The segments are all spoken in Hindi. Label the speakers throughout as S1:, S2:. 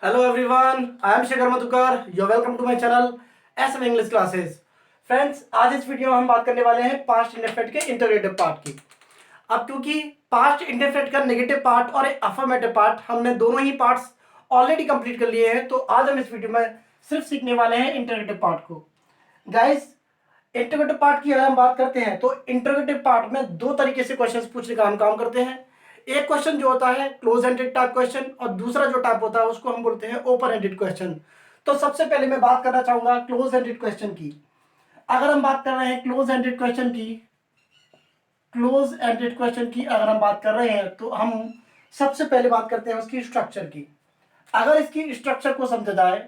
S1: Hello everyone, I am Shekhar Madhukar. You're welcome to my channel SM English Classes. Friends, आज इस वीडियो में हम बात करने वाले हैं पास्ट इंडेफिनिट के इंटरोगेटिव पार्ट की। अब क्योंकि पास्ट इंडेफिनिट का नेगेटिव पार्ट और अफर्मेटिव पार्ट हमने दोनों ही पार्ट्स ऑलरेडी कंप्लीट कर लिए हैं, तो आज हम इस वीडियो में सिर्फ सीखने वाले हैं इंटरोगेटिव पार्ट को। गाइस, इंटरोगेटिव पार्ट की अगर हम बात करते हैं तो इंटरोगेटिव पार्ट में दो तरीके से क्वेश्चंस पूछने का हम काम करते हैं। एक क्वेश्चन जो होता है क्लोज एंडेड टाइप क्वेश्चन और दूसरा जो टाइप होता है उसको हम बोलते हैं ओपन एंडेड क्वेश्चन। तो सबसे पहले मैं बात करना चाहूंगा क्लोज एंडेड क्वेश्चन की। अगर हम बात कर रहे हैं क्लोज एंडेड क्वेश्चन की अगर हम बात कर रहे हैं तो हम सबसे पहले बात करते हैं उसकी स्ट्रक्चर की। अगर इसकी स्ट्रक्चर को समझा जाए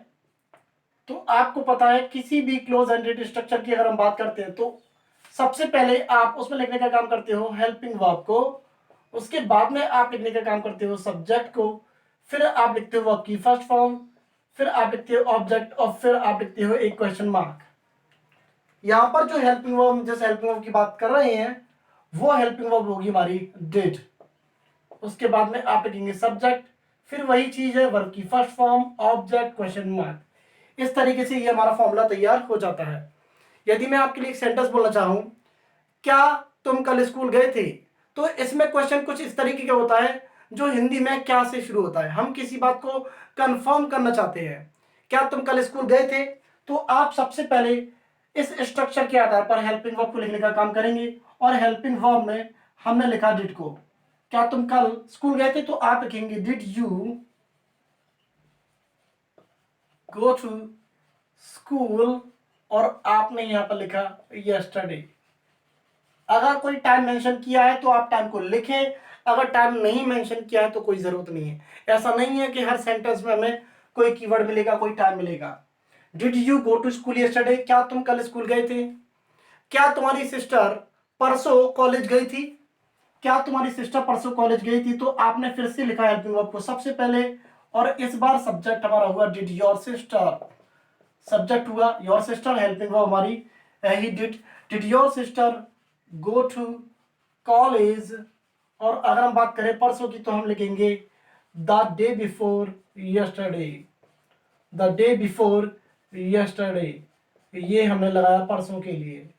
S1: तो आपको पता है किसी भी क्लोज एंडेड स्ट्रक्चर की अगर हम बात करते हैं तो सबसे पहले आप उसमें लिखने का काम करते हो हेल्पिंग वर्ब को, उसके बाद में आप लिखने का काम करते हो सब्जेक्ट को, फिर आप लिखते हो वर्ब की फर्स्ट फॉर्म, फिर आप लिखते हो ऑब्जेक्ट और फिर आप लिखते हो एक क्वेश्चन मार्क। यहां पर जो हेल्पिंग वर्ब जिस हेल्पिंग वर्ब की बात कर रहे हैं वो हेल्पिंग वर्ब होगी हमारी डिड। उसके बाद में आप लिखेंगे सब्जेक्ट, फिर वही चीज है वर्ब की first form object question mark. इस तरीके से ये हमारा फॉर्मूला तैयार हो जाता है। यदि मैं आपके लिए एक सेंटेंस बोलना चाहूं, क्या तुम कल स्कूल गए थे, तो इसमें क्वेश्चन कुछ इस तरीके का होता है जो हिंदी में क्या से शुरू होता है। हम किसी बात को कंफर्म करना चाहते हैं, क्या तुम कल स्कूल गए थे, तो आप सबसे पहले इस स्ट्रक्चर के आधार पर हेल्पिंग वर्ब को लिखने का काम करेंगे और हेल्पिंग वर्ब में हमने लिखा डिड को। क्या तुम कल स्कूल गए थे, तो आप लिखेंगे did you go to school और आपने यहां पर लिखा यस्टरडे। अगर कोई टाइम मेंशन किया है तो आप टाइम को लिखें, अगर टाइम नहीं मेंशन किया है तो कोई जरूरत नहीं है। ऐसा नहीं है कि हर सेंटेंस में हमें कोई कीवर्ड मिलेगा, कोई टाइम मिलेगा। Did you go to school yesterday, क्या तुम कल स्कूल गए थे। क्या तुम्हारी सिस्टर परसों कॉलेज गई थी, क्या तुम्हारी सिस्टर परसों कॉलेज गई थी, तो आपने फिर से लिखा हेल्पिंग वर्ब को सबसे पहले और इस बार सब्जेक्ट हमारा हुआ डिड योर सिस्टर। सब्जेक्ट हुआ योर सिस्टर, हेल्पिंग वर्ब हमारी ही did your sister go to college. और अगर हम बात करें परसों की तो हम लिखेंगे the day before yesterday. The day before yesterday, ये हमने लगाया परसों के लिए।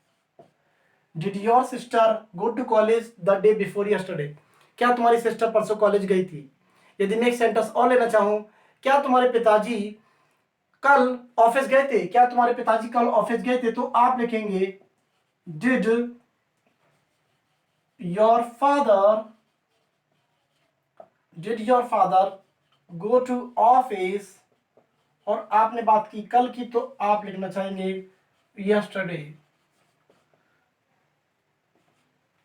S1: Did your sister go to college the day before yesterday, क्या तुम्हारी सिस्टर परसों कॉलेज गई थी। यदि मैं एक सेंटेंस और लेना चाहूं, क्या तुम्हारे पिताजी कल ऑफिस गए थे, क्या तुम्हारे पिताजी कल ऑफिस गए थे, तो आप लिखेंगे did your father go to office. और आपने बात की कल की तो आप लिखना चाहेंगे yesterday.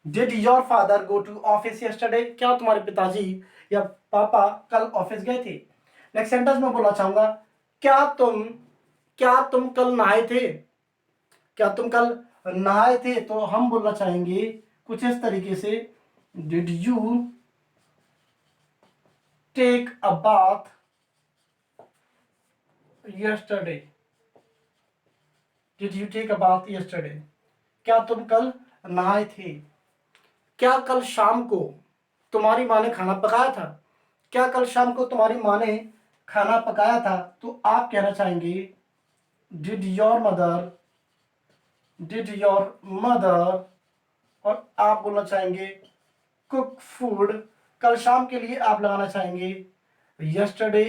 S1: Did your father go to office yesterday, क्या तुम्हारे पिताजी या पापा कल ऑफिस गए थे। नेक्स्ट सेंटेंस में बोलना चाहूंगा, क्या तुम कल नहाए थे, क्या तुम कल नहाए थे, तो हम बोलना चाहेंगे कुछ इस तरीके से did you take a bath yesterday. Did you take a bath yesterday, क्या तुम कल नहाए थे। क्या कल शाम को तुम्हारी माँ ने खाना पकाया था, क्या कल शाम को तुम्हारी माँ ने खाना पकाया था, तो आप कहना चाहेंगे डिड योर मदर। और आप बोलना चाहेंगे कुक फूड, कल शाम के लिए आप लगाना चाहेंगे यस्टरडे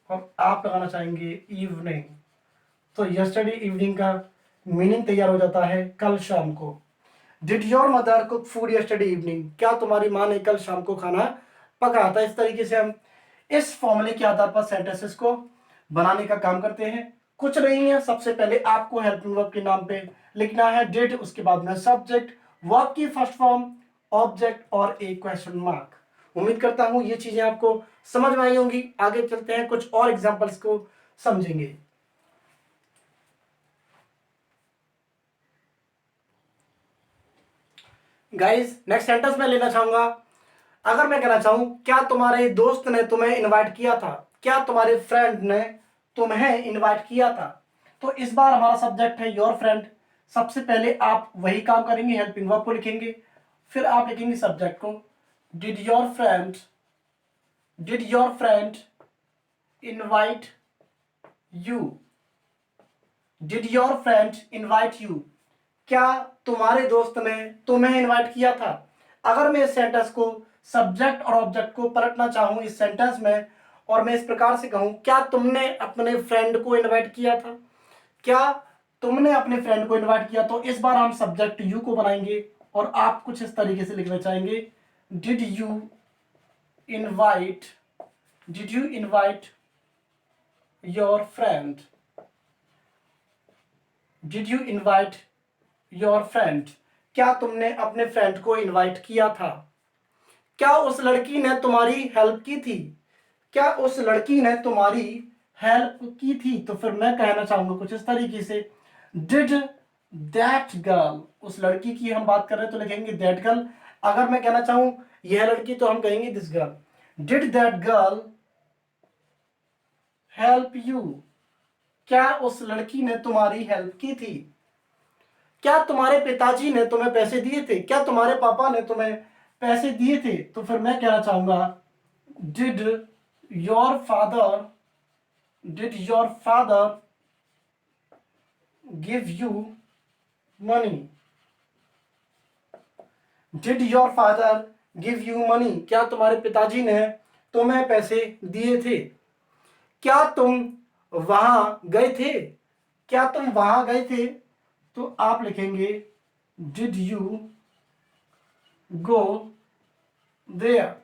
S1: और आप लगाना चाहेंगे इवनिंग। तो यस्टरडे इवनिंग का मीनिंग तैयार हो जाता है कल शाम को। Did your mother cook food yesterday evening, क्या तुम्हारी माँ ने कल शाम को खाना पकाया था। इस तरीके से हम इस फॉर्मूले के आधार पर सेंटेंसेस को बनाने का काम करते हैं। कुछ नहीं है, सबसे पहले आपको हेल्पिंग वर्ब के नाम पे लिखना है डिड, उसके बाद में सब्जेक्ट, वर्ब की फर्स्ट फॉर्म, ऑब्जेक्ट और एक क्वेश्चन मार्क। उम्मीद करता हूं ये चीजें आपको समझ में आई होंगी। आगे चलते हैं, कुछ और एग्जांपल्स को समझेंगे। गाइस, नेक्स्ट सेंटेंस में लेना चाहूंगा, अगर मैं कहना चाहूं क्या तुम्हारे दोस्त ने तुम्हें इनवाइट किया था, क्या तुम्हारे फ्रेंड ने तुम्हें इनवाइट किया था, तो इस बार हमारा सब्जेक्ट है योर फ्रेंड। सबसे पहले आप वही काम करेंगे, हेल्पिंग वर्ब को लिखेंगे, फिर आप लिखेंगे सब्जेक्ट को did your friend did your friend invite you, did your friend invite you, क्या तुम्हारे दोस्त ने तुम्हें इनवाइट किया था। अगर मैं इस सेंटेंस को सब्जेक्ट और ऑब्जेक्ट को पलटना चाहूं इस सेंटेंस में और मैं इस प्रकार से कहूं, क्या तुमने अपने फ्रेंड को इनवाइट किया था, क्या तुमने अपने फ्रेंड को इनवाइट किया, तो इस बार हम सब्जेक्ट यू को बनाएंगे और आप कुछ इस तरीके से लिखना चाहेंगे, did you invite, did you invite your friend, did you invite your friend, क्या तुमने अपने फ्रेंड को इनवाइट किया था। क्या उस लड़की ने तुम्हारी हेल्प की थी, क्या उस लड़की ने तुम्हारी हेल्प की थी, तो फिर मैं कहना चाहूंगा कुछ इस तरीके से, डिड दैट गर्ल, उस लड़की की हम बात कर रहे हैं तो लिखेंगे दैट गर्ल। अगर मैं कहना चाहूं यह लड़की तो हम कहेंगे this girl, did that girl help you, क्या उस लड़की ने तुम्हारी हेल्प की थी। क्या तुम्हारे पिताजी ने तुम्हें पैसे दिए थे, क्या तुम्हारे पापा ने तुम्हें पैसे दिए थे, तो फिर मैं कहना चाहूंगा did your father, did your father give you money, did your father give you money, क्या तुम्हारे पिताजी ने तुम्हें पैसे दिए थे। क्या तुम वहां गए थे, क्या तुम वहां गए थे, तो आप लिखेंगे did you go there,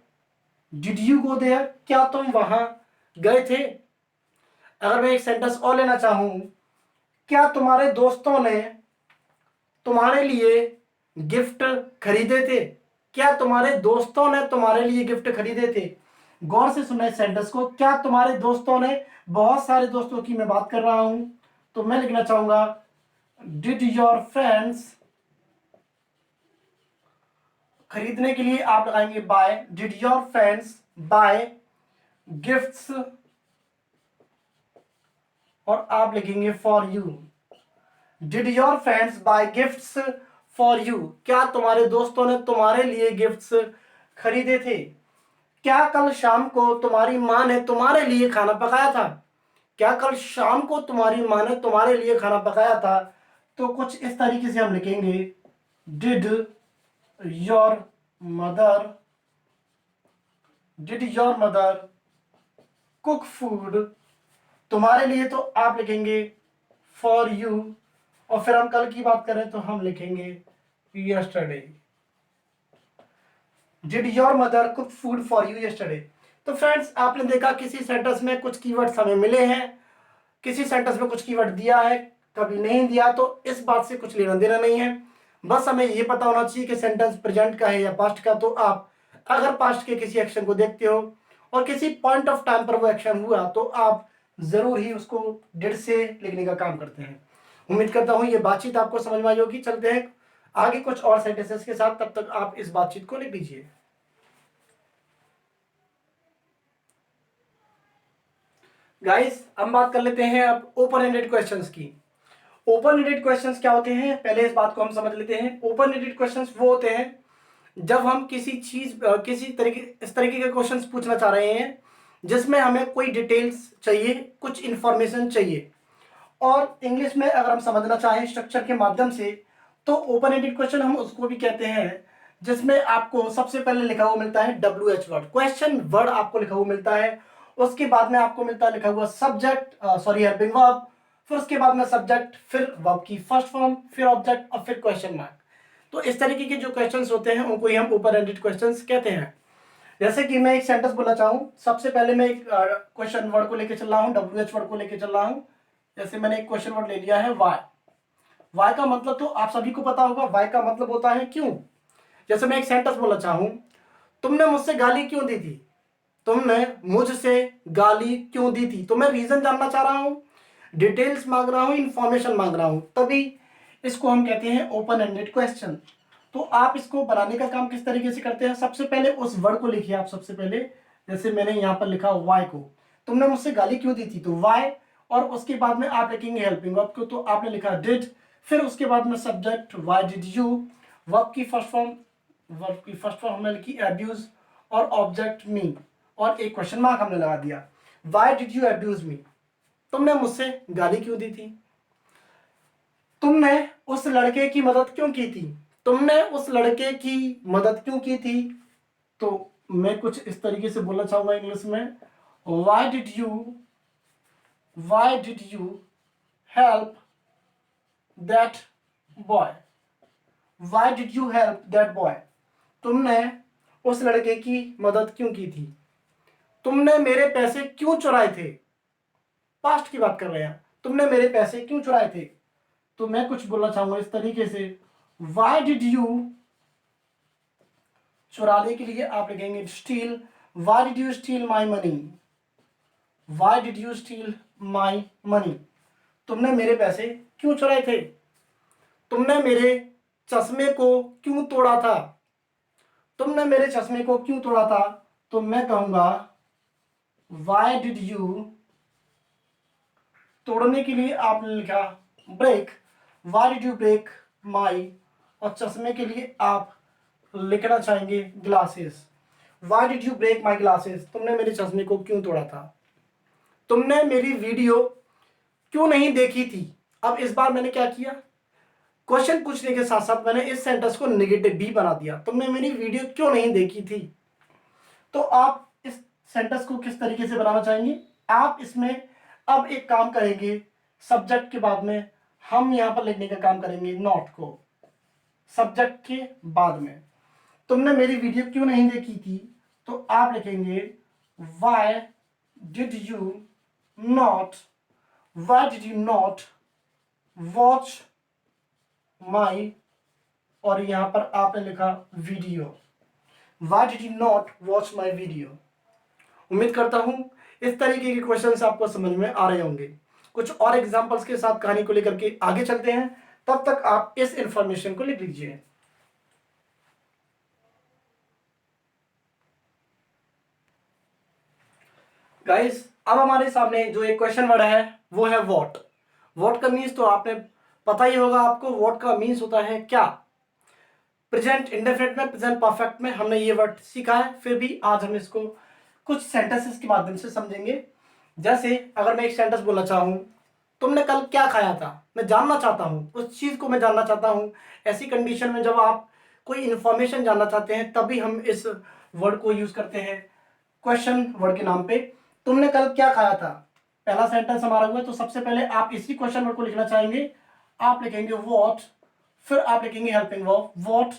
S1: did you go there, क्या तुम वहां गए थे। अगर मैं एक सेंटेंस और लेना चाहूं, क्या तुम्हारे दोस्तों ने तुम्हारे लिए गिफ्ट खरीदे थे, क्या तुम्हारे दोस्तों ने तुम्हारे लिए गिफ्ट खरीदे थे। गौर से सुनना इस सेंटेंस को, क्या तुम्हारे दोस्तों ने, बहुत सारे दोस्तों की मैं बात कर रहा हूं, तो मैं लिखना चाहूंगा डिड योर फ्रेंड्स, खरीदने के लिए आप लगाएंगे buy, did your friends buy gifts और आप लिखेंगे for you, did your friends buy gifts for you, क्या तुम्हारे दोस्तों ने तुम्हारे लिए गिफ्ट्स खरीदे थे। क्या कल शाम को तुम्हारी माँ ने तुम्हारे लिए खाना पकाया था, क्या कल शाम को तुम्हारी माँ ने तुम्हारे लिए खाना पकाया था, तो कुछ इस तरीके से हम लिखेंगे did your mother, did your mother cook food, तुम्हारे लिए तो आप लिखेंगे फॉर यू और फिर हम कल की बात करें तो हम लिखेंगे yesterday, did your mother cook food for you yesterday. तो फ्रेंड्स आपने देखा किसी सेंटेंस में कुछ कीवर्ड्स हमें मिले हैं, किसी सेंटेंस में कुछ कीवर्ड दिया है, कभी नहीं दिया, तो इस बात से कुछ लेना देना नहीं है। बस हमें ये पता होना चाहिए कि सेंटेंस प्रेजेंट का है या पास्ट का। तो आप अगर पास्ट के किसी एक्शन को देखते हो और किसी पॉइंट ऑफ टाइम पर वो एक्शन हुआ तो आप जरूर ही उसको डिड से लिखने का काम करते हैं। उम्मीद करता हूं ये बातचीत आपको समझ में आई होगी। चलते हैं आगे कुछ और सेंटेंसेस के साथ, तब तक आप इस बातचीत को लिख लीजिए। गाइस हम बात कर लेते हैं अब ओपन एंडेड क्वेश्चंस की। ओपन एंडेड क्वेश्चंस क्या होते हैं, पहले इस बात को हम समझ लेते हैं। ओपन एंडेड क्वेश्चंस वो होते हैं जब हम किसी चीज किसी तरीके इस तरीके के क्वेश्चंस पूछना चाह रहे हैं जिसमें हमें कोई डिटेल्स चाहिए, कुछ इंफॉर्मेशन चाहिए, और इंग्लिश में अगर हम समझना चाहें स्ट्रक्चर के माध्यम से तो ओपन एंडेड क्वेश्चन हम उसको भी कहते हैं जिसमें आपको सबसे पहले लिखा हुआ मिलता है WH वर्ड, क्वेश्चन वर्ड आपको लिखा हुआ मिलता है। उसके बाद में आपको मिलता है लिखा हुआ सब्जेक्ट हेल्पिंग वर्ब, फिर उसके बाद में सब्जेक्ट, फिर वर्ब की फर्स्ट फॉर्म, फिर ऑब्जेक्ट और फिर क्वेश्चन मार्क। तो इस तरीके के जो क्वेश्चंस होते हैं उनको ही हम ओपन एंडेड क्वेश्चंस कहते हैं। जैसे कि मैं एक सेंटेंस बोलना चाहूँ, सबसे पहले मैं एक क्वेश्चन वर्ड को लेकर चल रहा हूँ, WH वर्ड को लेकर चल रहा हूँ। जैसे मैंने एक क्वेश्चन वर्ड ले लिया है वाई। वाई का मतलब तो आप सभी को पता होगा, वाई का मतलब होता है क्यों। जैसे मैं एक सेंटेंस बोलना चाहूँ, तुमने मुझसे गाली क्यों दी थी, तुमने मुझसे गाली क्यों दी थी, तो मैं रीजन जानना चाह रहा हूँ, डिटेल्स मांग रहा हूँ, इंफॉर्मेशन मांग रहा हूँ, तभी इसको हम कहते हैं ओपन एंडेड क्वेश्चन। तो आप इसको बनाने का काम किस तरीके से करते हैं, सबसे पहले उस वर्ड को लिखिए आप। सबसे पहले जैसे मैंने यहाँ पर लिखा वाई को, तुमने मुझसे गाली क्यों दी थी, तो वाई, और उसके बाद में आप लिखेंगे हेल्पिंग वर्ब को, तो आपने लिखा डिड, फिर उसके बाद में subject Y did you, verb की फर्स्ट फॉर्म हमने लिखी एब्यूज, और ऑब्जेक्ट मी, और एक क्वेश्चन मार्क हमने लगा दिया। Y did you abuse me, तुमने मुझसे गाली क्यों दी थी, तुमने उस लड़के की मदद क्यों की थी, तुमने उस लड़के की मदद क्यों की थी। तो मैं कुछ इस तरीके से बोलना चाहूंगा इंग्लिश में, Y did you help that boy, Y did you help that boy, तुमने उस लड़के की मदद क्यों की थी, तुमने मेरे पैसे क्यों चुराए थे, पास्ट की बात कर रहे हैं, तुमने मेरे पैसे क्यों चुराए थे। तो मैं कुछ बोलना चाहूंगा इस तरीके से, वाई डिड यू, चुराने के लिए आप लिखेंगे steel, Y did you steel my money, Y did you steel my money, तुमने मेरे पैसे क्यों चुराए थे, तुमने मेरे चश्मे को क्यों तोड़ा था, तुमने मेरे चश्मे को क्यों तोड़ा था। तो मैं कहूंगा वाई डिड यू, तोड़ने के लिए आपने लिखा break, why did you break my, और चश्मे के लिए आप लिखना चाहेंगे glasses, why did you break my glasses, तुमने मेरे चश्मे को क्यों तोड़ा था, तुमने मेरी वीडियो क्यों नहीं देखी थी। अब इस बार मैंने क्या किया, क्वेश्चन पूछने के साथ साथ मैंने इस सेंटेंस को नेगेटिव भी बना दिया, तुमने मेरी वीडियो क्यों नहीं देखी थी। तो आप इस सेंटेंस को किस तरीके से बनाना चाहेंगे, आप इसमें अब एक काम करेंगे, सब्जेक्ट के बाद में हम यहां पर लिखने का काम करेंगे नॉट को, सब्जेक्ट के बाद में तुमने मेरी वीडियो क्यों नहीं देखी थी, तो आप लिखेंगे Y did you not, Y did you not watch my, और यहां पर आपने लिखा video, Y did you not watch my video. उम्मीद करता हूं इस तरीके के क्वेश्चंस आपको समझ में आ रहे होंगे। कुछ और एग्जांपल्स के साथ कहानी को लेकर के आगे चलते हैं, तब तक आप इस इंफॉर्मेशन को लिख लीजिए। गाइस, अब हमारे सामने जो एक क्वेश्चन वर्ड है वो है व्हाट। व्हाट का मीन्स तो आपने पता ही होगा आपको, व्हाट का मीन्स होता है क्या। प्रेजेंट इंडेफिनिट में, प्रेजेंट परफेक्ट में हमने ये वर्ड सीखा है, फिर भी आज हम इसको कुछ सेंटेंसेस के माध्यम से समझेंगे। जैसे अगर मैं एक सेंटेंस बोलना चाहूं, तुमने कल क्या खाया था, मैं जानना चाहता हूं, उस चीज को मैं जानना चाहता हूं। ऐसी कंडीशन में जब आप कोई इंफॉर्मेशन जानना चाहते हैं तभी हम इस वर्ड को यूज करते हैं क्वेश्चन वर्ड के नाम पे। तुमने कल क्या खाया था, पहला सेंटेंस हमारा हुआ, तो सबसे पहले आप इसी क्वेश्चन वर्ड को लिखना चाहेंगे। आप लिखेंगे व्हाट, फिर आप लिखेंगे हेल्पिंग वर्ब व्हाट,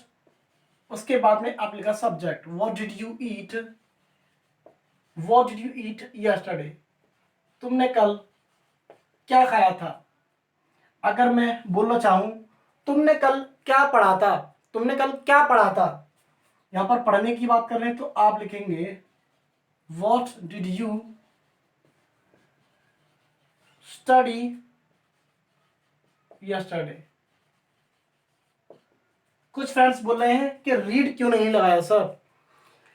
S1: उसके बाद में आप लिखा subject what did you eat, what did you eat yesterday, तुमने कल क्या खाया था। अगर मैं बोलना चाहूं तुमने कल क्या पढ़ा था, तुमने कल क्या पढ़ा था, यहां पर पढ़ने की बात कर रहे हैं, तो आप लिखेंगे what did you study yesterday. कुछ फ्रेंड्स बोल रहे हैं कि रीड क्यों नहीं लगाया सर,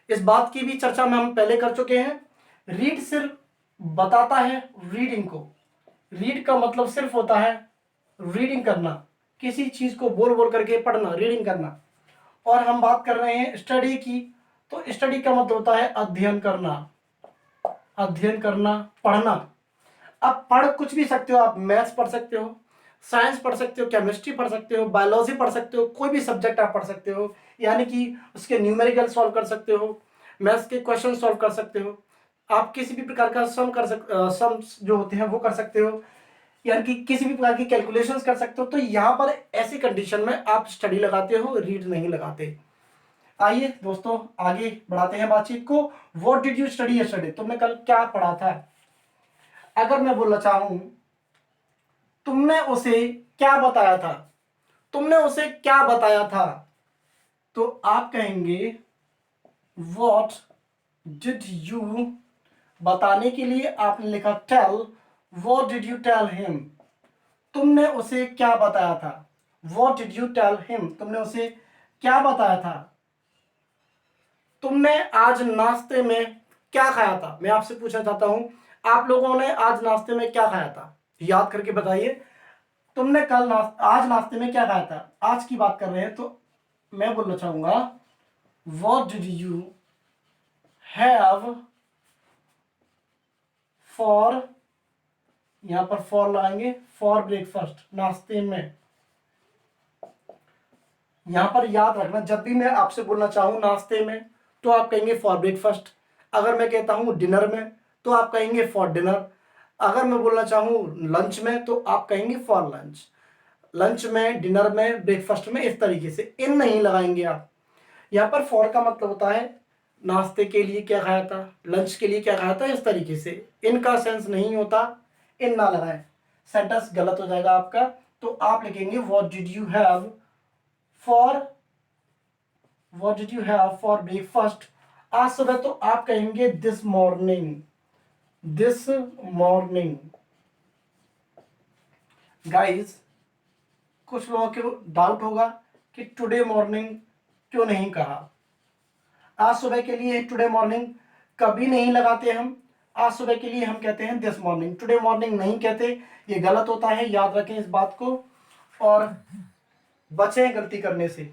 S1: इस बात की भी चर्चा में हम पहले कर चुके हैं। रीड सिर्फ बताता है रीडिंग को, रीड का मतलब सिर्फ होता है रीडिंग करना, किसी चीज को बोल बोल करके पढ़ना, रीडिंग करना। और हम बात कर रहे हैं स्टडी की, तो स्टडी का मतलब होता है अध्ययन करना, अध्ययन करना, पढ़ना। आप पढ़ कुछ भी सकते हो, आप मैथ्स पढ़ सकते हो, साइंस पढ़ सकते हो, केमिस्ट्री पढ़ सकते हो, बायोलॉजी पढ़ सकते हो, कोई भी सब्जेक्ट आप पढ़ सकते हो, यानी कि उसके न्यूमेरिकल सॉल्व कर सकते हो, मैथ्स के क्वेश्चन सॉल्व कर सकते हो, आप किसी भी प्रकार का सम जो होते हैं वो कर सकते हो, यानी कि किसी भी प्रकार की कैलकुलेशंस कर सकते हो। तो यहाँ पर ऐसी कंडीशन में आप स्टडी लगाते हो, रीड नहीं लगाते। आइए दोस्तों आगे बढ़ाते हैं बातचीत को। What did you study yesterday, तुमने कल क्या पढ़ा था। अगर मैं बोलना चाहूं तुमने उसे क्या बताया था, तुमने उसे क्या बताया था, तो आप कहेंगे व्हाट डिड यू, बताने के लिए आपने लिखा tell, what did you tell him, तुमने उसे क्या बताया था, what did you tell him, तुमने उसे क्या बताया था। तुमने आज नाश्ते में क्या खाया था, मैं आपसे पूछना चाहता हूं आप लोगों ने आज नाश्ते में क्या खाया था, याद करके बताइए। तुमने आज नाश्ते में क्या खाया था, आज की बात कर रहे हैं, तो मैं बोलना चाहूंगा what did you have for, यहां पर फॉर लगाएंगे, फॉर ब्रेकफास्ट, नाश्ते में। यहां पर याद रखना, जब भी मैं आपसे बोलना चाहूं नाश्ते में तो आप कहेंगे फॉर ब्रेकफास्ट, अगर मैं कहता हूं डिनर में तो आप कहेंगे फॉर डिनर, अगर मैं बोलना चाहूं लंच में तो आप कहेंगे फॉर लंच। लंच में, डिनर में, ब्रेकफास्ट में, इस तरीके से इन नहीं लगाएंगे आप। यहाँ पर फॉर का मतलब होता है नाश्ते के लिए क्या खाया था, लंच के लिए क्या खाया था, इस तरीके से। इनका सेंस नहीं होता, इन ना लगाएं, सेंटेंस गलत हो जाएगा आपका। तो आप लिखेंगे what did you have for, what did you have for breakfast, आज सुबह। तो आप कहेंगे this morning, this morning. Guys, कुछ लोगों को डाउट होगा कि टुडे मॉर्निंग क्यों नहीं कहा। आज सुबह के लिए टुडे मॉर्निंग कभी नहीं लगाते हम, आज सुबह के लिए हम कहते हैं दिस मॉर्निंग, टुडे मॉर्निंग नहीं कहते, ये गलत होता है, याद रखें इस बात को और बचें गलती करने से।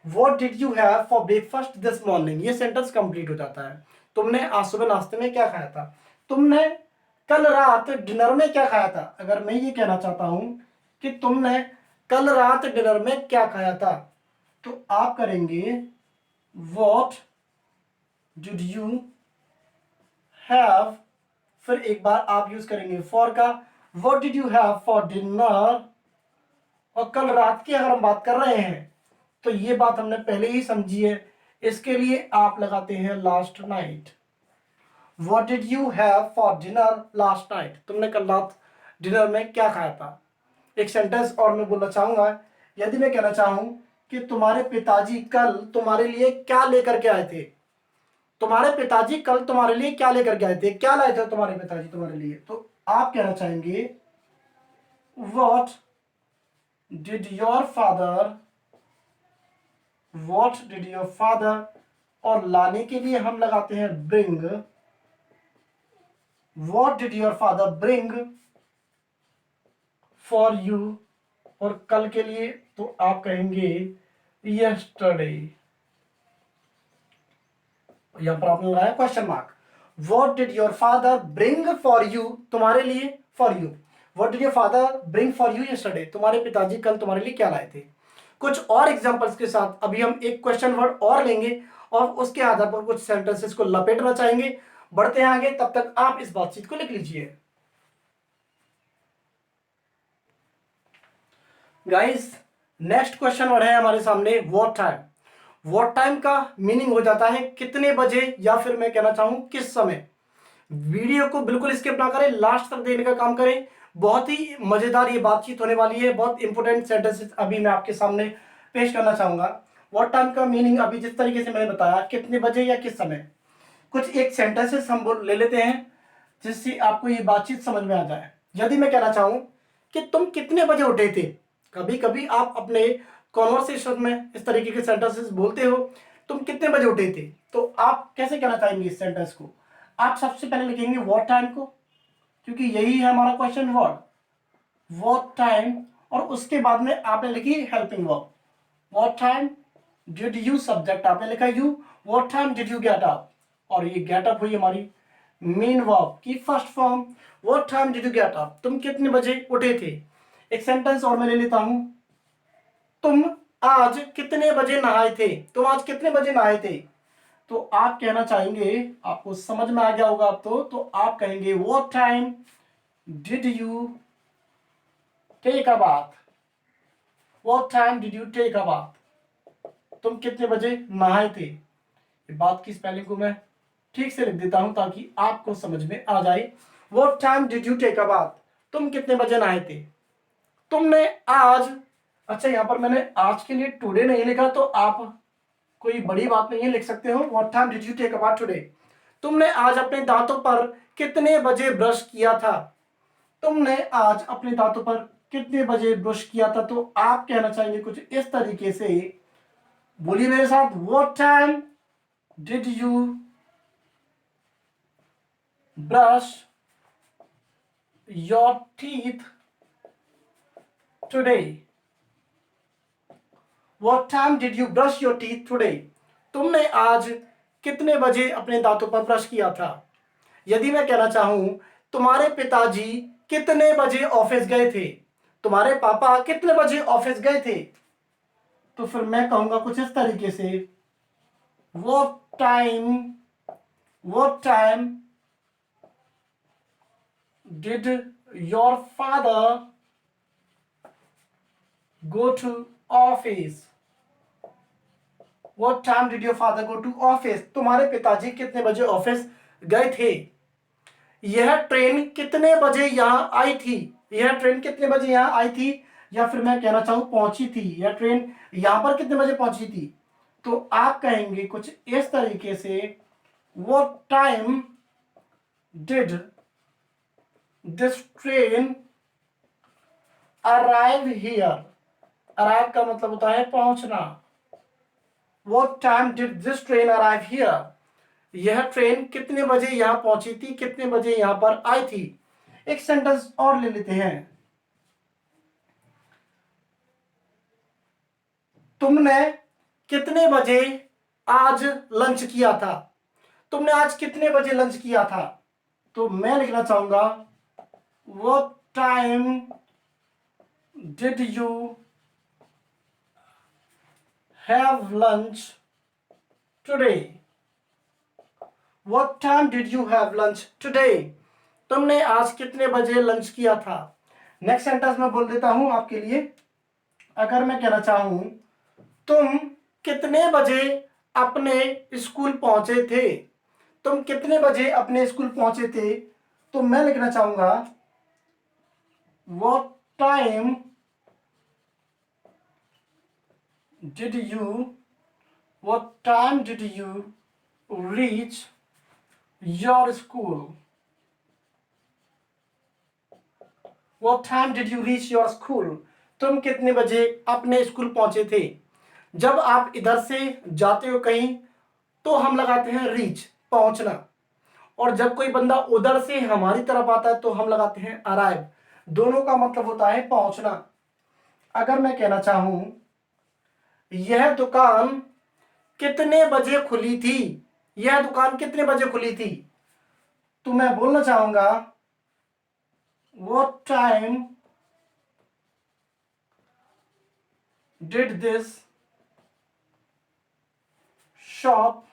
S1: What did you have for breakfast this morning, ये सेंटेंस कंप्लीट हो जाता है। तुमने आज सुबह नाश्ते में क्या खाया था, तुमने कल रात डिनर में क्या खाया था। अगर मैं ये कहना चाहता हूं कि तुमने कल रात डिनर में क्या खाया था, तो आप करेंगे What did you have, फिर एक बार आप यूज करेंगे फॉर का, What did you have for dinner। और कल रात की अगर हम बात कर रहे हैं तो ये बात हमने पहले ही समझी है, इसके लिए आप लगाते हैं last night. What did you have for dinner last night, तुमने कल रात डिनर में क्या खाया था। एक सेंटेंस और मैं बोलना चाहूंगा, यदि मैं कहना चाहूं कि तुम्हारे पिताजी कल तुम्हारे लिए क्या लेकर के आए थे, तुम्हारे पिताजी कल तुम्हारे लिए क्या लेकर के आए थे, क्या लाए थे तुम्हारे पिताजी तुम्हारे लिए, तो आप कहना चाहेंगे What did your father, What did your father, और लाने के लिए हम लगाते हैं bring, What did your father bring for you, और कल के लिए तो आप कहेंगे yesterday, यहां पर आपने लगाया question mark. What did your father bring for you, तुम्हारे लिए, for you, What did your father bring for you yesterday, तुम्हारे पिताजी कल तुम्हारे लिए क्या लाए थे। कुछ और एग्जांपल्स के साथ अभी हम एक क्वेश्चन वर्ड और लेंगे और उसके आधार पर कुछ सेंटेंसेस को लपेटना चाहेंगे। बढ़ते हैं आगे, तब तक आप इस बातचीत को लिख लीजिए। गाइस, नेक्स्ट क्वेश्चन वर्ड है हमारे सामने व्हाट टाइम। व्हाट टाइम का मीनिंग हो जाता है कितने बजे, या फिर मैं कहना चाहूं किस समय। वीडियो को बिल्कुल स्किप ना करें, लास्ट तक देखने का काम करें, बहुत ही मजेदार ये बातचीत होने वाली है। बहुत इंपॉर्टेंट सेंटेंसेस अभी मैं आपके सामने पेश करना चाहूंगा। व्हाट टाइम का मीनिंग अभी जिस तरीके से मैंने बताया, कितने बजे या किस समय। कुछ एक सेंटेंसेस हम ले लेते हैं जिससे आपको ये बातचीत समझ में आ जाए। यदि मैं कहना चाहूं कि तुम कितने बजे उठे थे, कभी कभी आप अपने कॉन्वर्सेशन में इस तरीके के सेंटेंसेस बोलते हो, तुम कितने बजे उठे थे, तो आप कैसे कहना चाहेंगे इस सेंटेंस को। आप सबसे पहले लिखेंगे व्हाट टाइम को, क्योंकि यही है हमारा क्वेश्चन वर्ड, व्हाट टाइम, और उसके बाद में आपने लिखी helping verb. What time did you, subject आपने लिखा you, what time did you get up, और ये गेट अप हुई हमारी मेन वर्ब की first form. What time did you get up, तुम कितने बजे उठे थे। एक सेंटेंस और मैं ले लेता हूं, तुम आज कितने बजे नहाए थे, तुम आज कितने बजे नहाए थे, तो आप कहना चाहेंगे, आपको समझ में आ गया होगा अब तो आप कहेंगे what time did you take a bath, what time did you take a bath, तुम कितने बजे नहाए थे। ये बात की स्पेलिंग को मैं ठीक से लिख देता हूं ताकि आपको समझ में आ जाए। What time did you take a bath, तुम कितने बजे नहाए थे। तुमने आज, अच्छा यहां पर मैंने आज के लिए टुडे नहीं लिखा, तो आप कोई बड़ी बात नहीं है, लिख सकते हो what time did you take a bath today. तुमने आज अपने दांतों पर कितने बजे ब्रश किया था, तुमने आज अपने दांतों पर कितने बजे ब्रश किया था, तो आप कहना चाहेंगे कुछ इस तरीके से, बोलिए मेरे साथ, what time did you brush your teeth today, what time did you brush your teeth today, तुमने आज कितने बजे अपने दांतों पर ब्रश किया था। यदि मैं कहना चाहूं तुम्हारे पिताजी कितने बजे ऑफिस गए थे? तुम्हारे पापा कितने बजे ऑफिस गए थे? तो फिर मैं कहूंगा कुछ इस तरीके से, what time did your father go to office? What time did your father go to office? तुम्हारे पिताजी कितने बजे ऑफिस गए थे? यह ट्रेन कितने बजे यहां आई थी? यह ट्रेन कितने बजे यहां आई थी? या फिर मैं कहना चाहूं पहुंची थी, यह ट्रेन यहां पर कितने बजे पहुंची थी? तो आप कहेंगे कुछ इस तरीके से, what time did this train arrive here? arrive का मतलब होता है पहुंचना। what time did this train arrive here? यह ट्रेन कितने बजे यहां पहुंची थी, कितने बजे यहां पर आई थी? एक सेंटेंस और ले लेते हैं, तुमने कितने बजे आज लंच किया था? तुमने आज कितने बजे लंच किया था? तो मैं लिखना चाहूंगा, what time did you have lunch today? what time did you have lunch today? तुमने आज कितने बजे लंच किया था? नेक्स्ट सेंटेंस में बोल देता हूं आपके लिए। अगर मैं कहना चाहूं, तुम कितने बजे अपने स्कूल पहुंचे थे? तुम कितने बजे अपने स्कूल पहुंचे थे? तो मैं लिखना चाहूंगा, what time did you reach your school? what time did you reach your school? तुम कितने बजे अपने स्कूल पहुंचे थे? जब आप इधर से जाते हो कहीं तो हम लगाते हैं रीच, पहुंचना, और जब कोई बंदा उधर से हमारी तरफ आता है तो हम लगाते हैं अराइव। दोनों का मतलब होता है पहुंचना। अगर मैं कहना चाहूं, यह दुकान कितने बजे खुली थी? यह दुकान कितने बजे खुली थी? तो मैं बोलना चाहूंगा, what time did this shop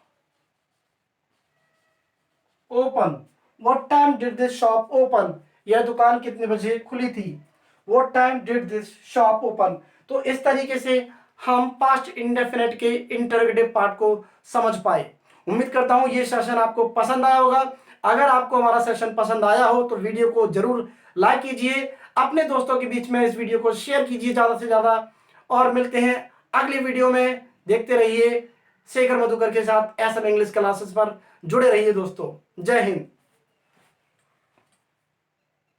S1: open? what time did this shop open? यह दुकान कितने बजे खुली थी? what time did this shop open? तो इस तरीके से हम पास्ट इंडेफिनेट के इंटरोगेटिव पार्ट को समझ पाए। उम्मीद करता हूं ये सेशन आपको पसंद आया होगा। अगर आपको हमारा सेशन पसंद आया हो तो वीडियो को जरूर लाइक कीजिए, अपने दोस्तों के बीच में इस वीडियो को शेयर कीजिए ज़्यादा से ज़्यादा, और मिलते हैं अगली वीडियो में। देखते रहिए शेखर मधुकर के साथ एसएम इंग्लिश क्लासेस पर जुड़े रहिए दोस्तों। जय हिंद।